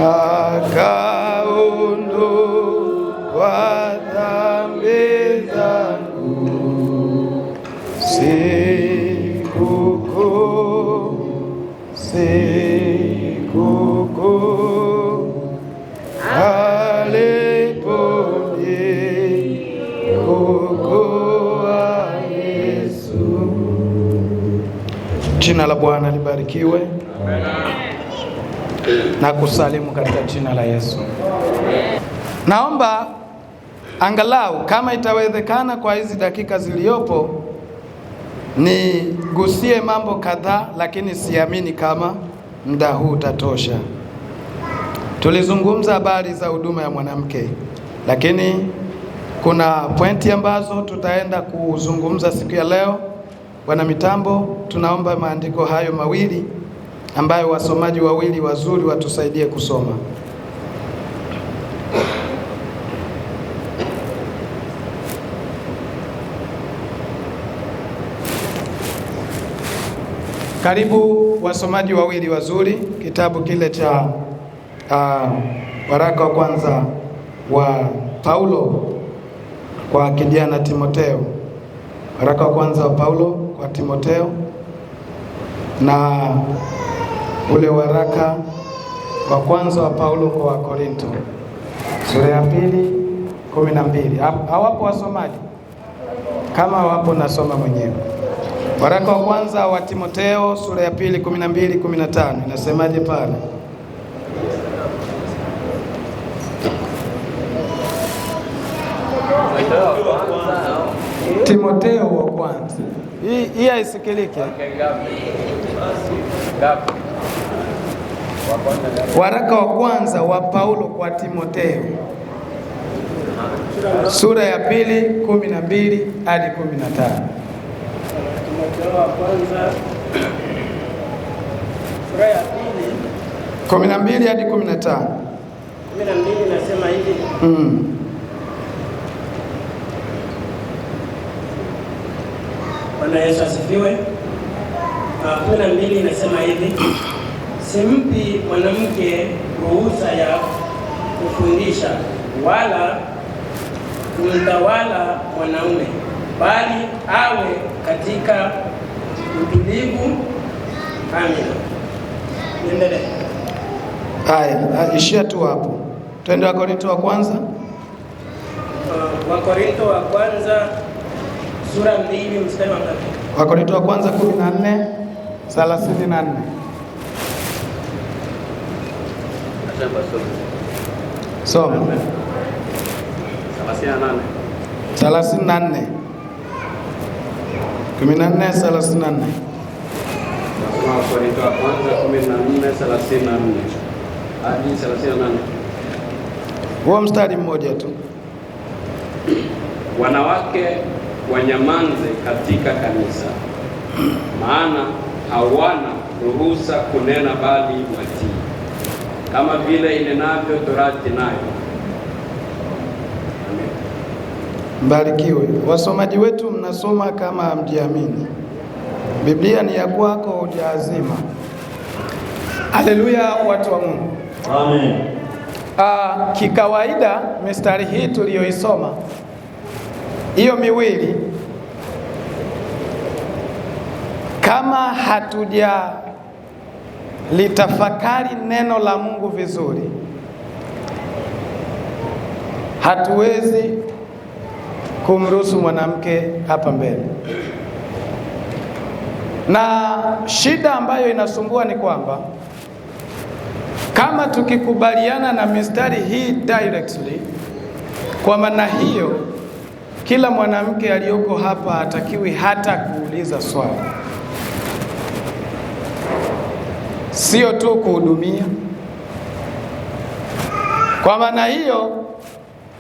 akaondoa dhambi zangu. Sikukuu aliponiokoa Yesu. Jina la Bwana libarikiwe. Amen. Na kusalimu katika jina la Yesu. Naomba angalau kama itawezekana kwa hizi dakika ziliopo nigusie mambo kadhaa, lakini siamini kama muda huu utatosha. Tulizungumza habari za huduma ya mwanamke, lakini kuna pointi ambazo tutaenda kuzungumza siku ya leo. Wana mitambo, tunaomba maandiko hayo mawili ambayo wasomaji wawili wazuri watusaidie kusoma. Karibu wasomaji wawili wazuri, kitabu kile cha waraka wa kwanza wa Paulo kwa kijana Timotheo. Waraka wa kwanza wa Paulo kwa Timotheo na ule waraka wa kwanza wa Paulo kwa Korinto, sura ya 2:12. Hawapo wasomaji? Kama hawapo nasoma mwenyewe. Waraka wa kwanza wa Timotheo sura ya 2:12-15. Inasemaje pale? Timotheo wa kwanza. Hii haisikilike. Waraka wa kwanza wa Paulo kwa Timotheo sura ya 2:12 hadi 15. Timotheo wa kwanza sura ya 2:12 hadi 15. 12 nasema hivi. Bwana Yesu asifiwe. 12 inasema hivi: simpi mwanamke ruhusa ya kufundisha wala kumtawala mwanaume, bali awe katika utulivu. Amina. Niendelee. Haya, ishia tu hapo. Twende Wakorintho wa kwanza. Wakorintho wa kwanza sura 2 mstari wa ngapi? Wakorintho wa kwanza 14:34. Soma. 34. 14:34. Wakorintho wa kwanza 14:34 hadi 38. Huo mstari mmoja tu. Wanawake wanyamanze katika kanisa, maana hawana ruhusa kunena, bali watii, kama vile inenavyo Torati nayo. Mbarikiwe. Wasomaji wetu mnasoma kama hamjiamini. Biblia ni ya kwako, hujaazima. Haleluya, watu wa Mungu. Amen. Kikawaida mistari hii tuliyoisoma hiyo miwili, kama hatuja litafakari neno la Mungu vizuri, hatuwezi kumruhusu mwanamke hapa mbele. Na shida ambayo inasumbua ni kwamba kama tukikubaliana na mistari hii directly, kwa maana hiyo kila mwanamke aliyoko hapa hatakiwi hata kuuliza swali, sio tu kuhudumia. Kwa maana hiyo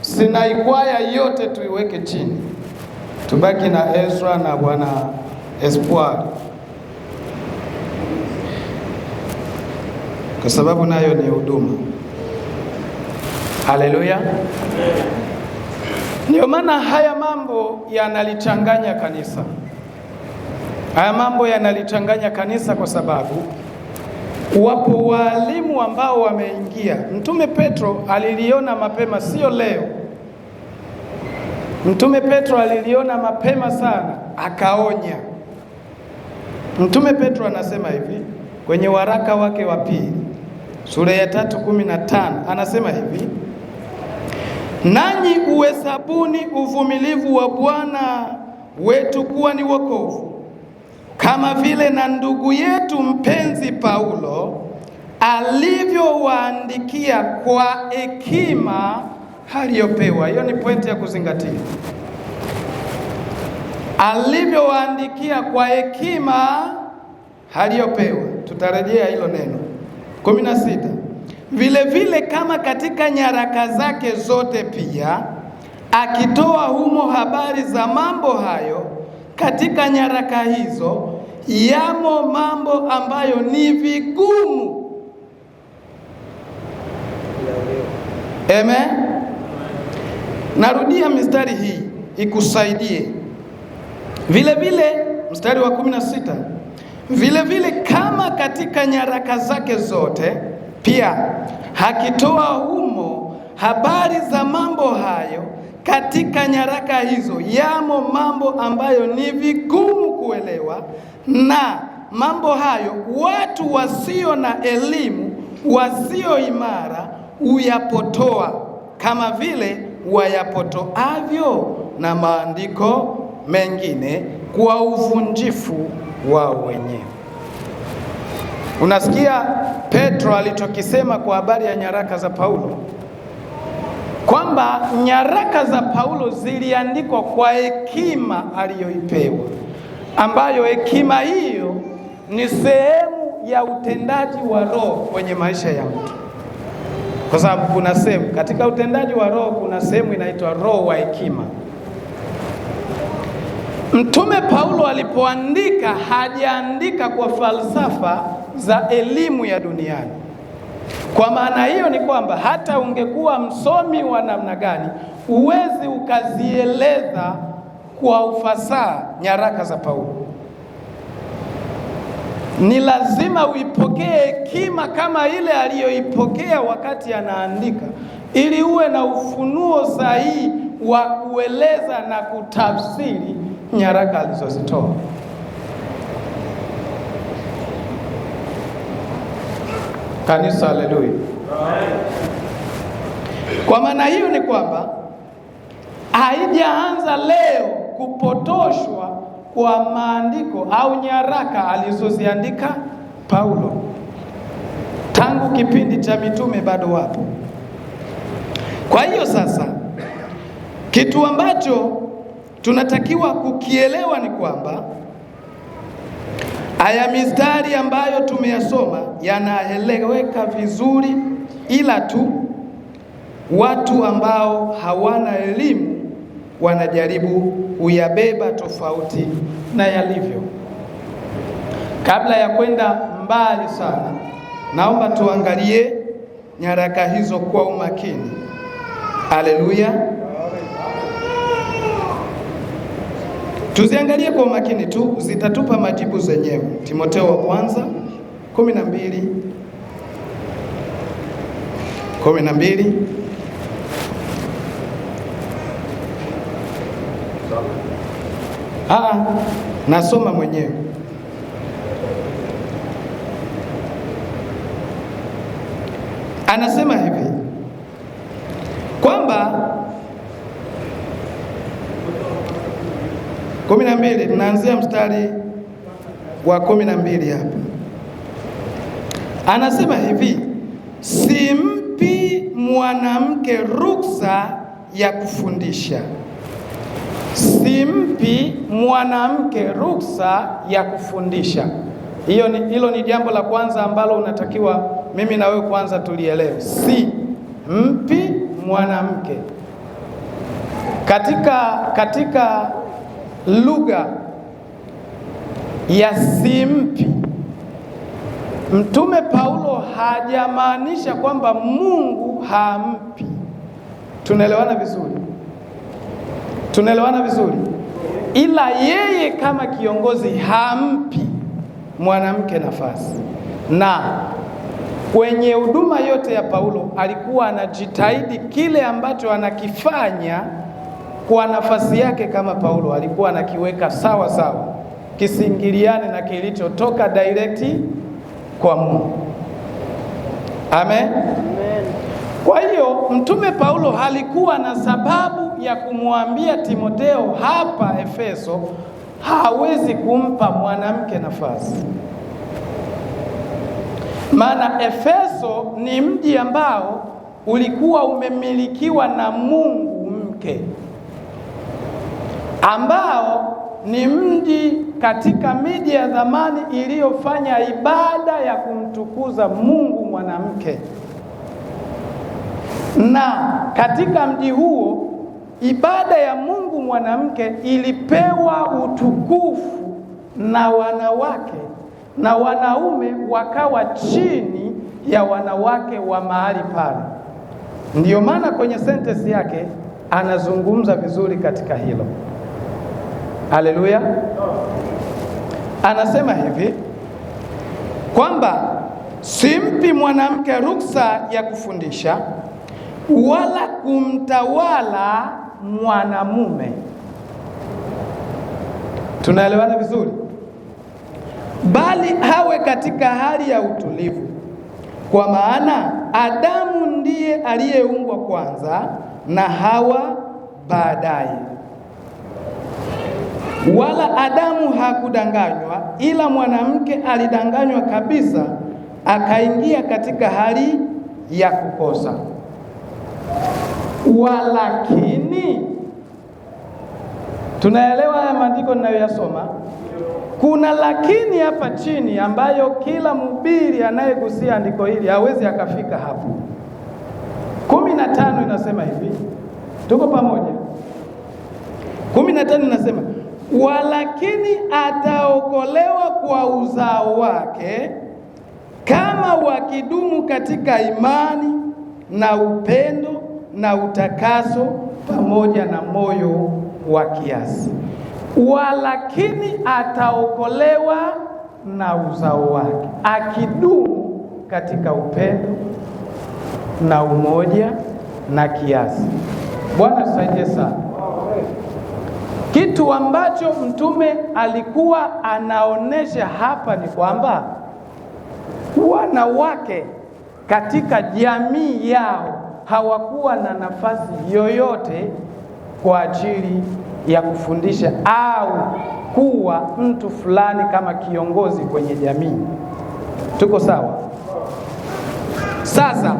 sinaikwaya yote tuiweke chini, tubaki na Ezra na Bwana Espoir, kwa sababu nayo ni huduma. Haleluya. Ndio maana haya mambo yanalichanganya kanisa. Haya mambo yanalichanganya kanisa kwa sababu Wapo walimu ambao wameingia. Mtume Petro aliliona mapema, sio leo. Mtume Petro aliliona mapema sana, akaonya. Mtume Petro anasema hivi kwenye waraka wake wa pili sura ya 3:15, anasema hivi: nanyi uhesabuni uvumilivu wa Bwana wetu kuwa ni wokovu, kama vile na ndugu yetu mpenzi Paulo alivyowaandikia kwa hekima aliyopewa. Hiyo ni pointi ya kuzingatia. Alivyowaandikia kwa hekima aliyopewa. Tutarejea hilo neno. 16. Vile vile kama katika nyaraka zake zote pia, akitoa humo habari za mambo hayo, katika nyaraka hizo yamo mambo ambayo ni vigumu. Amen. Narudia mistari hii ikusaidie. Vile vile mstari wa 16. Vile vile kama katika nyaraka zake zote pia, akitoa humo habari za mambo hayo, katika nyaraka hizo yamo mambo ambayo ni vigumu kuelewa, na mambo hayo watu wasio na elimu, wasio imara huyapotoa, kama vile wayapotoavyo na maandiko mengine kwa uvunjifu wao wenyewe. Unasikia Petro alichokisema kwa habari ya nyaraka za Paulo, kwamba nyaraka za Paulo ziliandikwa kwa hekima aliyoipewa, ambayo hekima hiyo ni sehemu ya utendaji wa Roho kwenye maisha ya mtu. Kwa sababu kuna sehemu katika utendaji wa Roho, kuna sehemu inaitwa roho wa hekima. Mtume Paulo alipoandika, hajaandika kwa falsafa za elimu ya duniani. Kwa maana hiyo ni kwamba hata ungekuwa msomi wa namna gani, huwezi ukazieleza kwa ufasaha nyaraka za Paulo. Ni lazima uipokee hekima kama ile aliyoipokea wakati anaandika, ili uwe na ufunuo sahihi wa kueleza na kutafsiri nyaraka alizozitoa. Kanisa, haleluya. Kwa maana hiyo ni kwamba haijaanza leo kupotoshwa kwa maandiko au nyaraka alizoziandika Paulo. Tangu kipindi cha mitume bado wapo. Kwa hiyo sasa, kitu ambacho tunatakiwa kukielewa ni kwamba haya mistari ambayo tumeyasoma yanaeleweka vizuri, ila tu watu ambao hawana elimu wanajaribu kuyabeba tofauti na yalivyo. Kabla ya kwenda mbali sana, naomba tuangalie nyaraka hizo kwa umakini. Haleluya. Tuziangalie kwa umakini tu, zitatupa majibu zenyewe. Timotheo wa kwanza 12. Nasoma mwenyewe. Anasema hivi kwamba 12, tunaanzia mstari wa 12 hapa. Anasema hivi: simpi mwanamke ruksa ya kufundisha. Simpi mwanamke ruksa ya kufundisha. Hilo ni jambo la kwanza ambalo unatakiwa mimi na wewe kwanza tulielewe. Simpi mwanamke. Katika lugha ya simpi, Mtume Paulo hajamaanisha kwamba Mungu hampi. Tunaelewana vizuri? Tunaelewana vizuri? Ila yeye kama kiongozi hampi mwanamke nafasi, na kwenye huduma yote ya Paulo alikuwa anajitahidi kile ambacho anakifanya kwa nafasi yake kama Paulo, alikuwa anakiweka sawa sawa, kisingiliane na kilichotoka direct kwa Mungu. Amen. Amen. Kwa hiyo mtume Paulo halikuwa na sababu ya kumwambia Timotheo hapa Efeso hawezi kumpa mwanamke nafasi. Maana Efeso ni mji ambao ulikuwa umemilikiwa na Mungu mke, ambao ni mji katika miji ya zamani iliyofanya ibada ya kumtukuza Mungu mwanamke. Na katika mji huo ibada ya Mungu mwanamke ilipewa utukufu na wanawake, na wanaume wakawa chini ya wanawake wa mahali pale. Ndiyo maana kwenye sentensi yake anazungumza vizuri katika hilo. Haleluya. Anasema hivi kwamba simpi mwanamke ruksa ya kufundisha wala kumtawala mwanamume. Tunaelewana vizuri? Bali hawe katika hali ya utulivu, kwa maana Adamu ndiye aliyeumbwa kwanza na Hawa baadaye. Wala Adamu hakudanganywa, ila mwanamke alidanganywa kabisa, akaingia katika hali ya kukosa. Walakini, tunaelewa haya maandiko ninayoyasoma? Kuna lakini hapa chini ambayo kila mhubiri anayegusia andiko hili hawezi akafika hapo. 15 inasema hivi, tuko pamoja? 15 inasema walakini ataokolewa kwa uzao wake, kama wakidumu katika imani na upendo na utakaso pamoja na moyo wa kiasi. Walakini ataokolewa na uzao wake, akidumu katika upendo na umoja na kiasi. Bwana tusaidie sana. Kitu ambacho mtume alikuwa anaonesha hapa ni kwamba wanawake katika jamii yao hawakuwa na nafasi yoyote kwa ajili ya kufundisha au kuwa mtu fulani kama kiongozi kwenye jamii. Tuko sawa? Sasa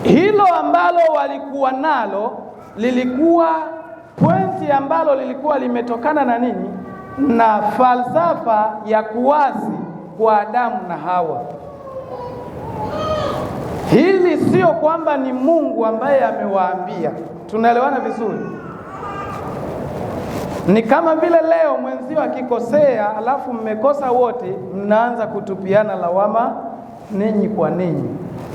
hilo ambalo walikuwa nalo lilikuwa pointi ambalo lilikuwa limetokana na nini? Na falsafa ya kuasi kwa Adamu na Hawa. Hili sio kwamba ni Mungu ambaye amewaambia. Tunaelewana vizuri? Ni kama vile leo mwenzio akikosea, alafu mmekosa wote, mnaanza kutupiana lawama ninyi kwa ninyi.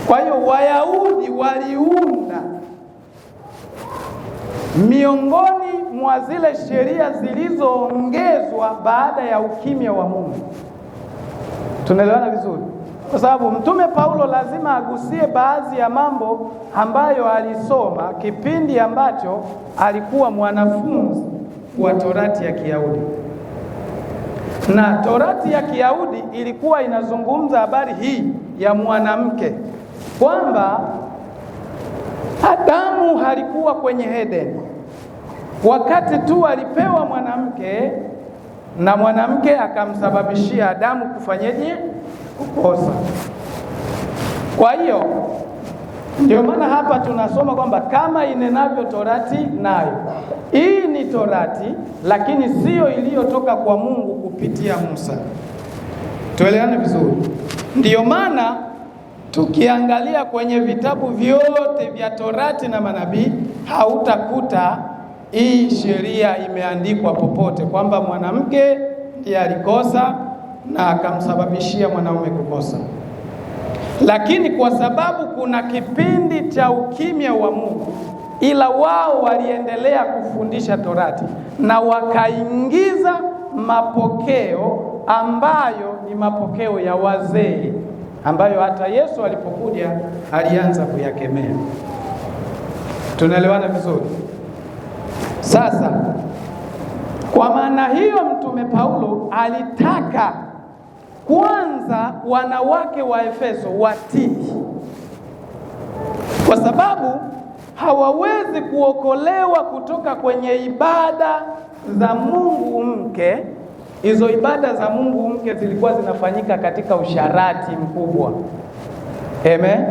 Kwa hiyo Wayahudi waliunda miongoni mwa zile sheria zilizoongezwa baada ya ukimya wa Mungu. Tunaelewana vizuri? Kwa sababu mtume Paulo lazima agusie baadhi ya mambo ambayo alisoma kipindi ambacho alikuwa mwanafunzi wa Torati ya Kiyahudi. Na Torati ya Kiyahudi ilikuwa inazungumza habari hii ya mwanamke, kwamba Adamu halikuwa kwenye Edeni wakati tu alipewa mwanamke, na mwanamke akamsababishia Adamu kufanyeje? Kukosa. Kwa hiyo ndio maana hapa tunasoma kwamba kama inenavyo Torati nayo. Hii ni Torati, lakini sio iliyotoka kwa Mungu kupitia Musa. Tuelewane vizuri. Ndiyo maana tukiangalia kwenye vitabu vyote vya Torati na manabii, hautakuta hii sheria imeandikwa popote kwamba mwanamke ndiye alikosa na akamsababishia mwanaume kukosa. Lakini kwa sababu kuna kipindi cha ukimya wa Mungu, ila wao waliendelea kufundisha Torati na wakaingiza mapokeo ambayo ni mapokeo ya wazee ambayo hata Yesu alipokuja alianza kuyakemea. Tunaelewana vizuri? Sasa kwa maana hiyo Mtume Paulo alitaka kwanza wanawake wa Efeso watii, kwa sababu hawawezi kuokolewa kutoka kwenye ibada za mungu mke. Hizo ibada za mungu mke zilikuwa zinafanyika katika usharati mkubwa. Amen.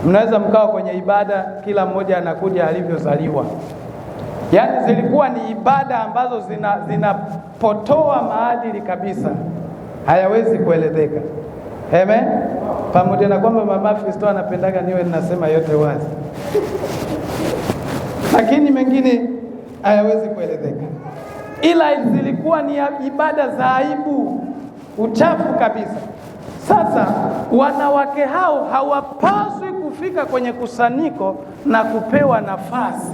Mnaweza mkawa kwenye ibada kila mmoja anakuja alivyozaliwa. Yaani zilikuwa ni ibada ambazo zinapotoa maadili kabisa, hayawezi kuelezeka. Amen. Pamoja na kwamba mama Fisto anapendaga niwe ninasema yote wazi, lakini mengine hayawezi kuelezeka. Ila zilikuwa ni ibada za aibu, uchafu kabisa. Sasa wanawake hao hawapaswi kufika kwenye kusanyiko na kupewa nafasi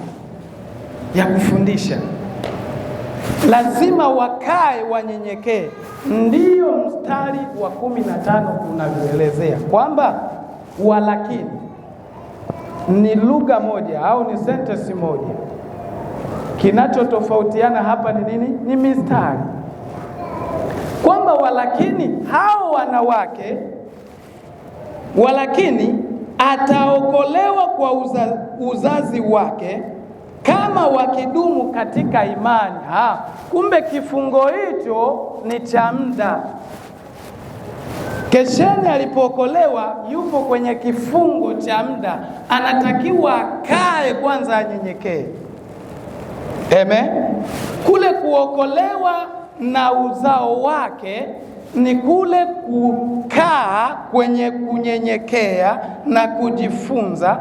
ya kufundisha. Lazima wakae wanyenyekee. Ndiyo mstari wa 15 unavyoelezea kwamba walakini ni lugha moja au ni sentence moja. Kinachotofautiana hapa ni nini? Ni mistari. Kwamba walakini hao wanawake, walakini ataokolewa kwa uzazi wake kama wakidumu katika imani. Kumbe kifungo hicho ni cha muda. Kesheni alipookolewa yupo kwenye kifungo cha muda, anatakiwa akae kwanza anyenyekee. Amen. Kule kuokolewa na uzao wake ni kule kukaa kwenye kunyenyekea na kujifunza.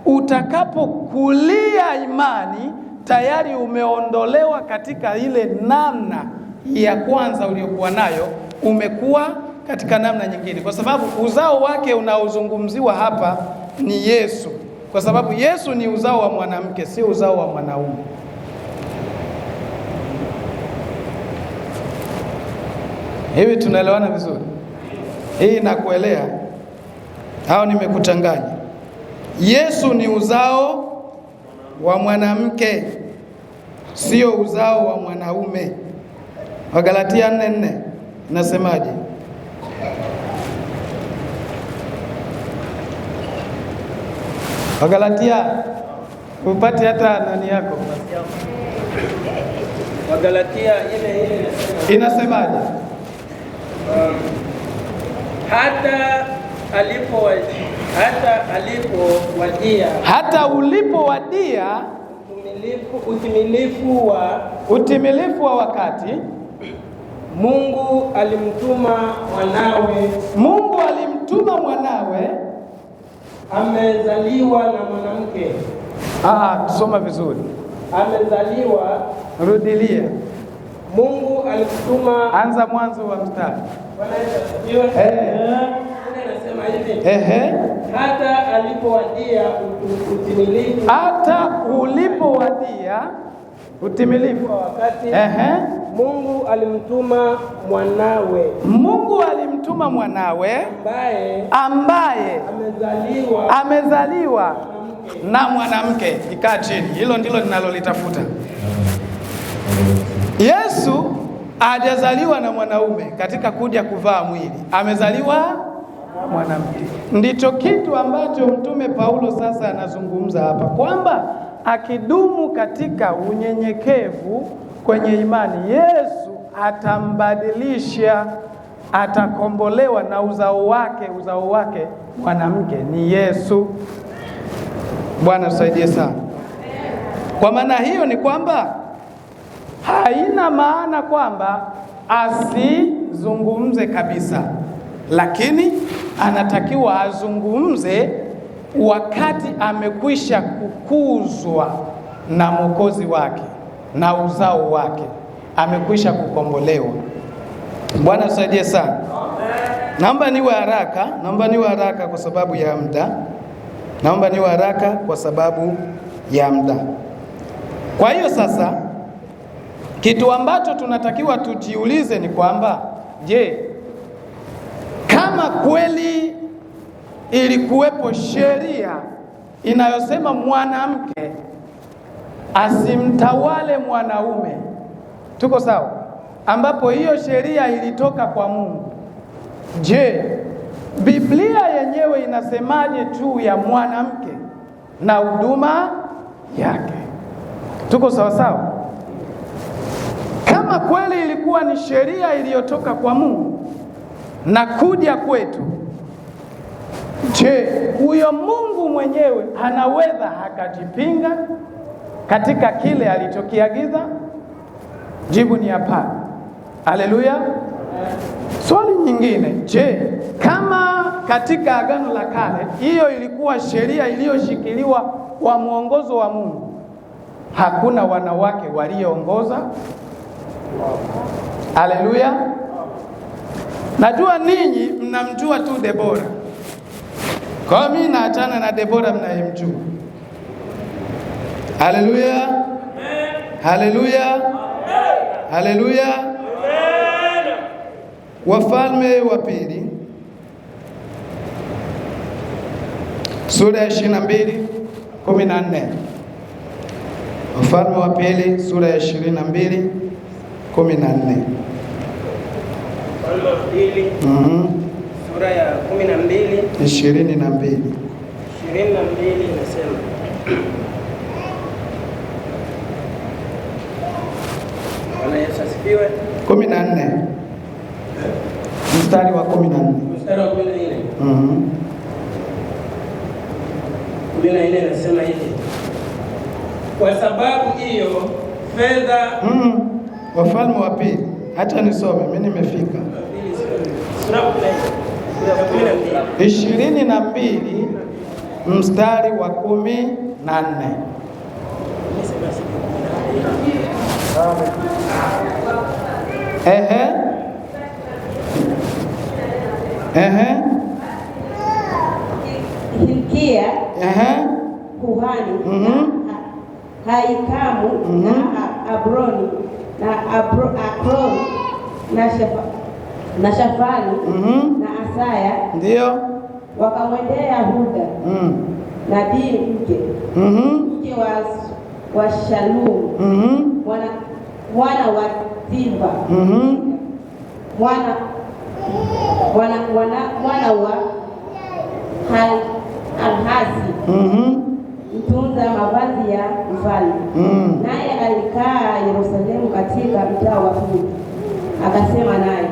Utakapokulia imani, tayari umeondolewa katika ile namna ya kwanza uliokuwa nayo, umekuwa katika namna nyingine, kwa sababu uzao wake unaozungumziwa hapa ni Yesu, kwa sababu Yesu ni uzao wa mwanamke, si uzao wa mwanaume. Hivi tunaelewana vizuri? Hii nakuelea au nimekuchanganya? Yesu ni uzao wa mwanamke, sio uzao wa mwanaume. Wagalatia 4:4 nasemaje? Wagalatia, upate hata nani yako. Wagalatia ile inasemaje? hata ulipowadia utimilifu wa wakati, Mungu alimtuma mwanawe amezaliwa na mwanamke. Tusoma vizuri. Amezaliwa, rudilia. Mungu alimtuma, anza mwanzo wa mstari. Bwana asifiwe. Anasema hivi. Hata alipowadia utimilifu wa wakati, Mungu alimtuma mwanawe ambaye amezaliwa na mwanamke. Ikaa chini, hilo ndilo ninalolitafuta. Yesu hajazaliwa na mwanaume katika kuja kuvaa mwili, amezaliwa mwanamke. Ndicho kitu ambacho Mtume Paulo sasa anazungumza hapa, kwamba akidumu katika unyenyekevu kwenye imani, Yesu atambadilisha, atakombolewa na uzao wake mwanamke ni Yesu. Bwana tusaidie sana. Kwa maana hiyo ni kwamba haina maana kwamba asizungumze kabisa, lakini anatakiwa azungumze wakati amekwisha kukuzwa na Mwokozi wake na uzao wake, amekwisha kukombolewa. Bwana tusaidie sana. Naomba niwe haraka kwa sababu ya muda. Kwa hiyo sasa, kitu ambacho tunatakiwa tujiulize ni kwamba, je, kama Kama kweli ilikuwepo sheria inayosema mwanamke asimtawale mwanaume, tuko sawa? Ambapo hiyo sheria ilitoka kwa Mungu. Je, Biblia yenyewe inasemaje tu ya mwanamke na huduma yake? Tuko sawa sawa? Kama kweli ilikuwa ni sheria iliyotoka kwa Mungu na kuja kwetu, je, huyo Mungu mwenyewe anaweza akajipinga katika kile alichokiagiza? Jibu ni hapana. Haleluya. Swali nyingine, je, kama katika Agano la Kale hiyo ilikuwa sheria iliyoshikiliwa kwa mwongozo wa Mungu, hakuna wanawake walioongoza? Haleluya. Najua ninyi mnamjua tu Debora, kwa mimi naachana na Debora mnayemjua. Haleluya, haleluya, haleluya. Wafalme wa Pili sura ya 22:14. Wafalme wa Pili sura ya 22:14. Wafalme wa Pili sura ya 12 22 inasema, Bwana Yesu asifiwe. 14 mstari wa 14. Mstari wa 14. 14 inasema hivi: kwa sababu hiyo fedha. Wafalme wa Pili, hata nisome, mimi nimefika. Sura ya 22 mstari wa 14. Hilkia kuhani na Haikamu na Abroni na Akroni na Shafani na Asaya ndio wakamwendea Hulda nabii mke wa Shalumu mwana wa Timba mwana wa Alhazi mtunza mavazi ya mfalme, naye alikaa Yerusalemu katika mtaa wa Pili. Akasema naye.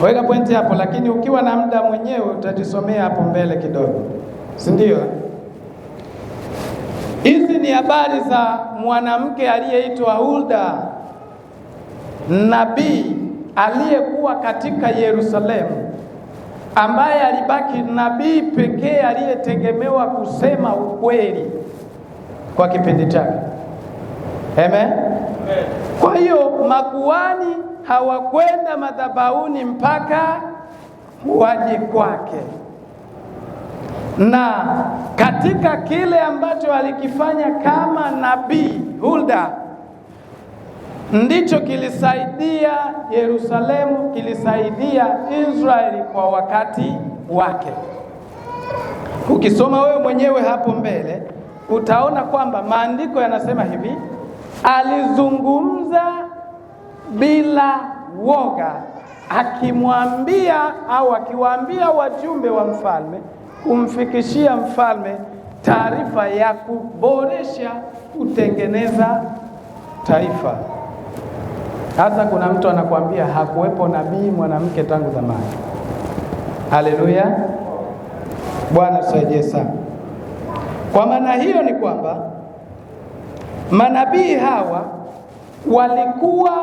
Weka pointi hapo, lakini ukiwa na muda mwenyewe utajisomea hapo mbele kidogo, si ndio? Hizi ni habari za mwanamke aliyeitwa Hulda, nabii aliyekuwa katika Yerusalemu, ambaye alibaki nabii pekee aliyetegemewa kusema ukweli kwa kipindi chake. Amen. Kwa hiyo makuhani hawakwenda madhabahuni mpaka waje kwake, na katika kile ambacho alikifanya kama nabii Hulda ndicho kilisaidia Yerusalemu, kilisaidia Israeli kwa wakati wake. Ukisoma wewe mwenyewe hapo mbele utaona kwamba maandiko yanasema hivi: alizungumza bila woga, akimwambia au akiwaambia wajumbe wa mfalme kumfikishia mfalme taarifa ya kuboresha, kutengeneza taifa. Hasa kuna mtu anakuambia hakuwepo nabii mwanamke tangu zamani. Haleluya, Bwana tusaidie sana. Kwa maana hiyo ni kwamba manabii hawa walikuwa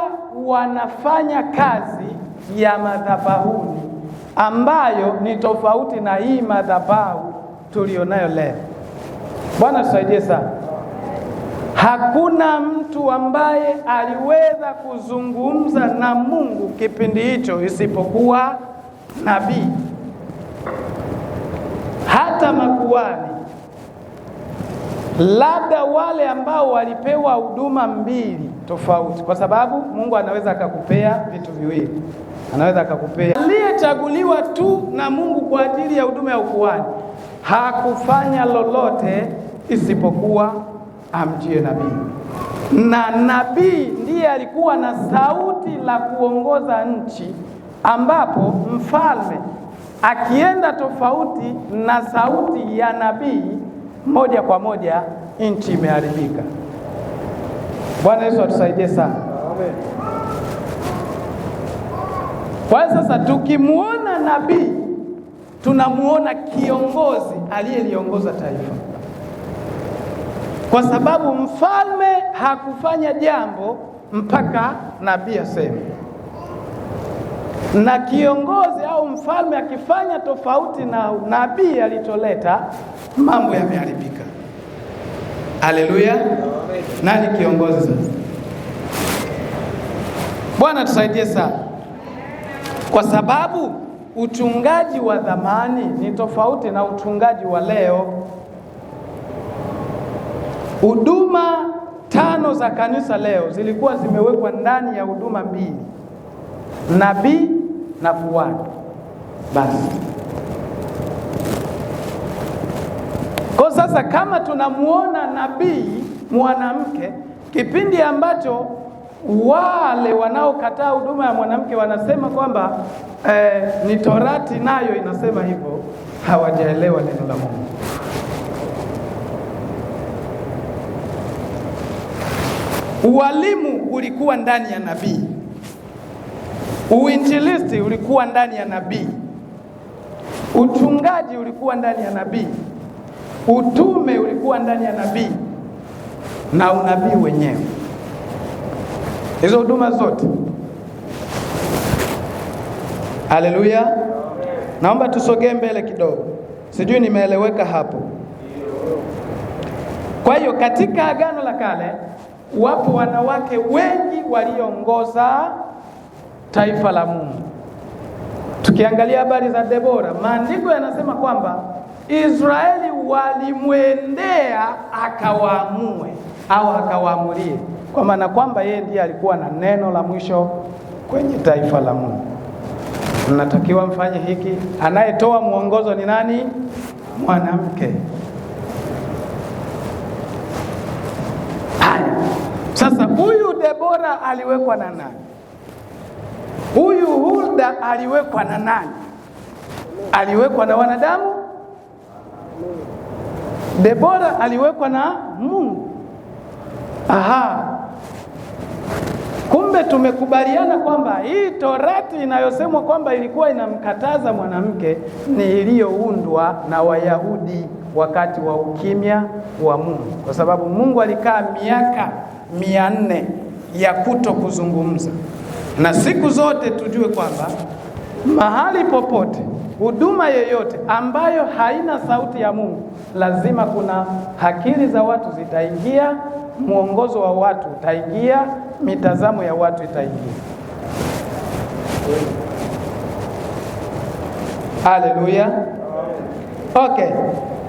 wanafanya kazi ya madhabahuni ambayo ni tofauti na hii madhabahu tulionayo leo. Bwana tusaidie sana. Hakuna mtu ambaye aliweza kuzungumza na Mungu kipindi hicho isipokuwa nabii. Hata makuhani, labda wale ambao walipewa huduma mbili tofauti, kwa sababu Mungu anaweza akakupea vitu viwili. Anaweza akakupea aliyechaguliwa tu na Mungu kwa ajili ya huduma ya ukuhani, hakufanya lolote isipokuwa amjie nabii, na nabii ndiye alikuwa na sauti la kuongoza nchi, ambapo mfalme akienda tofauti na sauti ya nabii, moja kwa moja nchi imeharibika. Bwana Yesu atusaidie sana. Amen. Kwa sasa tukimuona nabii, tunamuona kiongozi aliyeliongoza taifa, kwa sababu mfalme hakufanya jambo mpaka nabii aseme, na kiongozi au mfalme akifanya tofauti na nabii alicholeta, mambo yameharibika. Haleluya. Nani kiongozi sasa? Bwana tusaidie sana, kwa sababu uchungaji wa zamani ni tofauti na uchungaji wa leo. Huduma 5 za kanisa leo zilikuwa zimewekwa ndani ya huduma 2, nabii na kuhani. Basi kwa sasa, kama tunamuona nabii mwanamke, kipindi ambacho wale wanaokataa huduma ya mwanamke wanasema kwamba ni Torati nayo inasema hivyo, hawajaelewa neno la Mungu. Ualimu ulikuwa ndani ya nabii, uinjilisti ulikuwa ndani ya nabii, uchungaji ulikuwa ndani ya nabii, utume ulikuwa ndani ya nabii, na unabii wenyewe. Hizo huduma zote. Haleluya. Naomba tusogee mbele kidogo, sijui nimeeleweka hapo. Kwa hiyo katika Agano la Kale wapo wanawake wengi waliongoza taifa la Mungu. Tukiangalia habari za Debora, maandiko yanasema kwamba Israeli walimwendea akawaamue au akawaamulie, kwa maana kwamba yeye ndiye alikuwa na neno la mwisho kwenye taifa la Mungu. Mnatakiwa mfanye hiki. Anayetoa mwongozo ni nani? Mwanamke. Haya, sasa huyu Debora aliwekwa na nani? Huyu Hulda aliwekwa na nani? Aliwekwa na wanadamu? Debora aliwekwa na Mungu. Aha. Kumbe tumekubaliana kwamba hii Torati inayosemwa kwamba ilikuwa inamkataza mwanamke ni iliyoundwa na Wayahudi wakati wa ukimya wa Mungu, kwa sababu Mungu alikaa miaka 400 ya kuto kuzungumza. Na siku zote tujue kwamba mahali popote, huduma yoyote ambayo haina sauti ya Mungu, lazima kuna akili za watu zitaingia, mwongozo wa watu utaingia, mitazamo ya watu itaingia. Haleluya. Okay.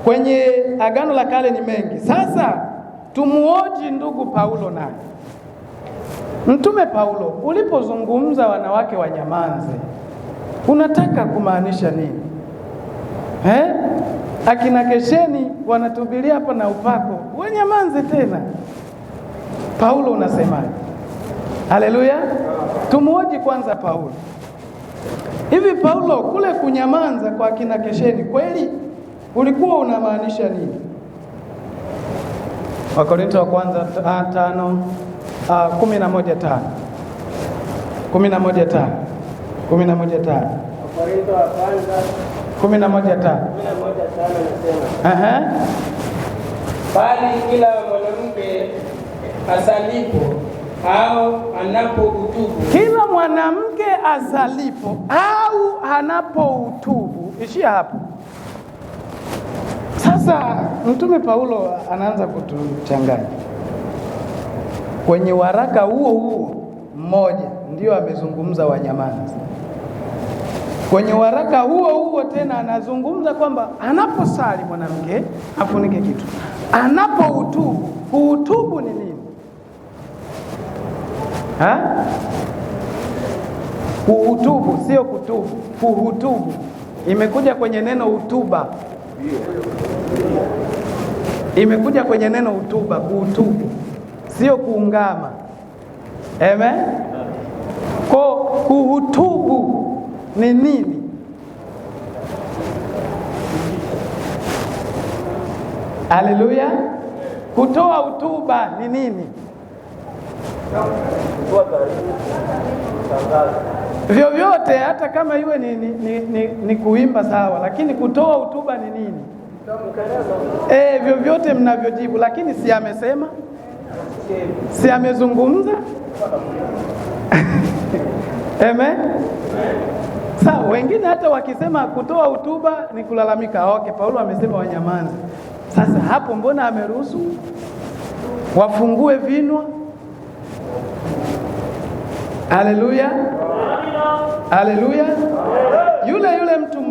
Kwenye Agano la Kale ni mengi. Sasa tumuoji ndugu Paulo naye. Mtume Paulo, ulipozungumza wanawake wanyamanze, unataka kumaanisha nini? Akina Kesheni wanatubilia hapa na upako, wanyamanze tena. Paulo unasemaje? Haleluya. Tumuoji kwanza Paulo. Hivi Paulo, kule kunyamanza kwa kina Kesheni kweli ulikuwa unamaanisha nini? Wakorintho wa kwanza 5 11:5. 11:5. 11:5. Wakorintho wa kwanza 11:5. 11:5 nasema. Bali kila mwanamke asalipo au anapoutubu. Kila mwanamke asalipo au anapoutubu. Ishia hapo. Sasa Mtume Paulo anaanza kutuchanganya. Kwenye waraka huo mmoja ndio amezungumza wanyamazi. Kwenye waraka huo tena anazungumza kwamba anaposali mwanamke afunike kitu. Anapoutubu, kuutubu ni nini? Kuhutubu, sio kutubu. Kuhutubu imekuja kwenye neno hutuba, imekuja kwenye neno hutuba. Kuhutubu sio kuungama. Amen. Kwa kuhutubu ni nini? Haleluya. Kutoa hutuba ni nini? Vyovyote, hata kama iwe ni kuimba sawa, lakini kutoa hutuba ni nini? Vyovyote mnavyojibu, lakini si amesema, si amezungumza. Amen. Sawa, wengine hata wakisema kutoa hutuba ni kulalamika. Okay, Paulo amesema wanyamaze. Sasa hapo mbona ameruhusu wafungue vinwa? Haleluya. Haleluya. Yule mtu